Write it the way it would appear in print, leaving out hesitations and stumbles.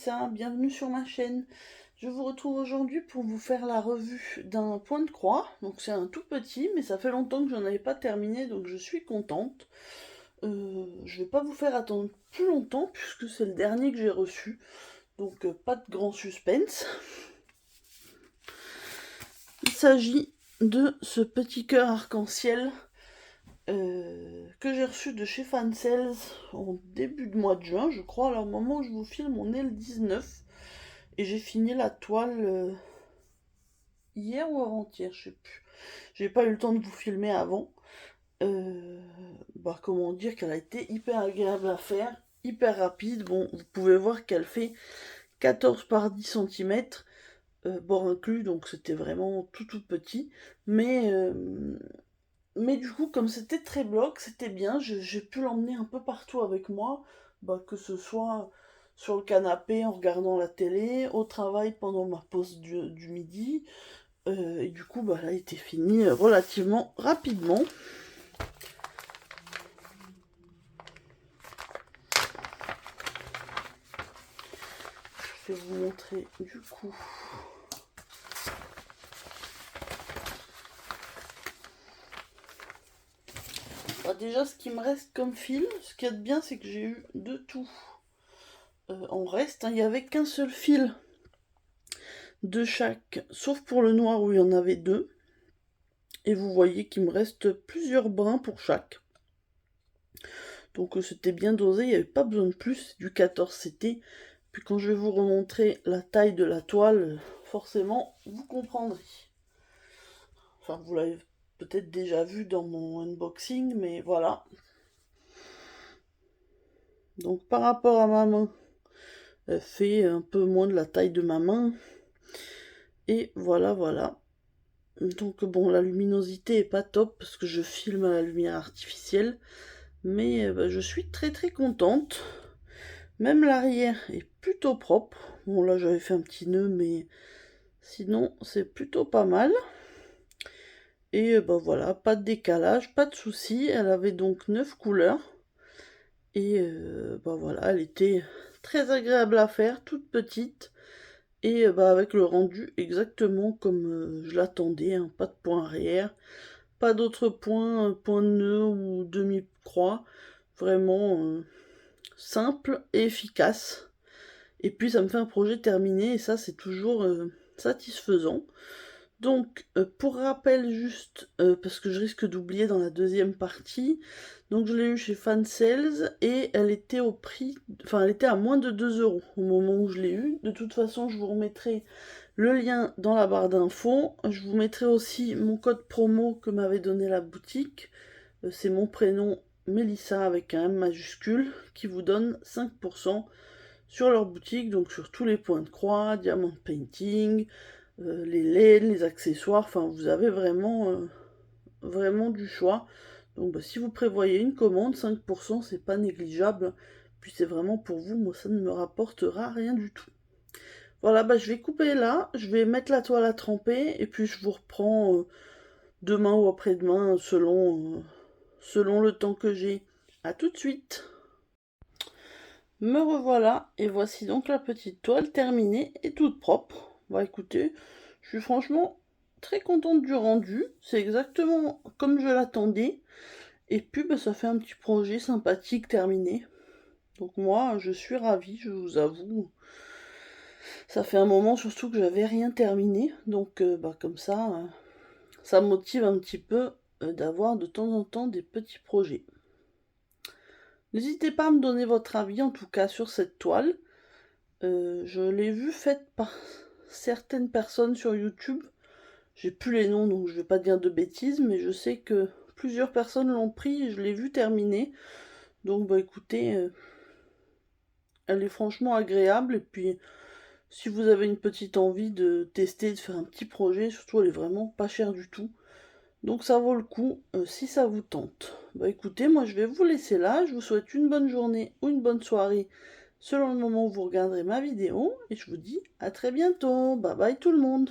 Mélissa, bienvenue sur ma chaîne. Je vous retrouve aujourd'hui pour vous faire la revue d'un point de croix. Donc c'est un tout petit, mais ça fait longtemps que j'en avais pas terminé, donc je suis contente. Je vais pas vous faire attendre plus longtemps puisque c'est le dernier que j'ai reçu. Donc pas de grand suspense. Il s'agit de ce petit cœur arc-en-ciel que j'ai reçu de chez Fansales en début de mois de juin, je crois. Alors au moment où je vous filme, on est le 19 et j'ai fini la toile hier ou avant-hier, je sais plus. J'ai pas eu le temps de vous filmer avant. Comment dire qu'elle a été hyper agréable à faire, hyper rapide. Bon, vous pouvez voir qu'elle fait 14 par 10 cm, bord inclus, donc c'était vraiment tout petit. Mais du coup, comme c'était très bloc, c'était bien. J'ai pu l'emmener un peu partout avec moi, que ce soit sur le canapé en regardant la télé, au travail pendant ma pause du midi. Et du coup, elle a été finie relativement rapidement. Je vais vous montrer du coup. Déjà, ce qui me reste comme fil, ce qu'il y a de bien, c'est que j'ai eu de tout en reste. Il n'y avait qu'un seul fil de chaque, sauf pour le noir où il y en avait deux. Et vous voyez qu'il me reste plusieurs brins pour chaque. Donc c'était bien dosé, il n'y avait pas besoin de plus, du 14 CT. Puis quand je vais vous remontrer la taille de la toile, forcément, vous comprendrez. Enfin, vous l'avez peut-être déjà vu dans mon unboxing, mais voilà. Donc par rapport à ma main, elle fait un peu moins de la taille de ma main. Et voilà. Donc bon, la luminosité est pas top parce que je filme à la lumière artificielle. Mais je suis très contente. Même l'arrière est plutôt propre. Bon là j'avais fait un petit nœud, mais sinon c'est plutôt pas mal. Et voilà, pas de décalage, pas de souci. Elle avait donc 9 couleurs. Et voilà, elle était très agréable à faire, toute petite. Et avec le rendu exactement comme je l'attendais, hein. Pas de point arrière, pas d'autres points, point de nœud ou demi-croix. Vraiment simple et efficace. Et puis ça me fait un projet terminé et ça c'est toujours satisfaisant. Donc pour rappel juste, parce que je risque d'oublier dans la deuxième partie, donc je l'ai eu chez Fansales et elle était au prix, enfin elle était à moins de 2 € au moment où je l'ai eu. De toute façon je vous remettrai le lien dans la barre d'infos. Je vous mettrai aussi mon code promo que m'avait donné la boutique. C'est mon prénom Mélissa avec un M majuscule qui vous donne 5% sur leur boutique, donc sur tous les points de croix, diamant painting, les laines, les accessoires, enfin vous avez vraiment du choix. Donc si vous prévoyez une commande, 5% c'est pas négligeable, puis c'est vraiment pour vous, moi ça ne me rapportera rien du tout. Voilà, je vais couper là, je vais mettre la toile à tremper, et puis je vous reprends demain ou après-demain, selon le temps que j'ai. A tout de suite. Me revoilà, et voici donc la petite toile terminée et toute propre. Écoutez, je suis franchement très contente du rendu, c'est exactement comme je l'attendais, et puis ça fait un petit projet sympathique terminé. Donc moi, je suis ravie, je vous avoue. Ça fait un moment surtout que j'avais rien terminé, donc comme ça motive un petit peu d'avoir de temps en temps des petits projets. N'hésitez pas à me donner votre avis en tout cas sur cette toile. Je l'ai vue faite par certaines personnes sur YouTube. J'ai plus les noms donc je vais pas dire de bêtises, mais je sais que plusieurs personnes l'ont pris et je l'ai vue terminée. Donc écoutez, elle est franchement agréable, et puis si vous avez une petite envie de tester, de faire un petit projet, surtout elle est vraiment pas chère du tout. Donc ça vaut le coup si ça vous tente. Écoutez, moi je vais vous laisser là. Je vous souhaite une bonne journée ou une bonne soirée selon le moment où vous regarderez ma vidéo. Et je vous dis à très bientôt. Bye bye tout le monde.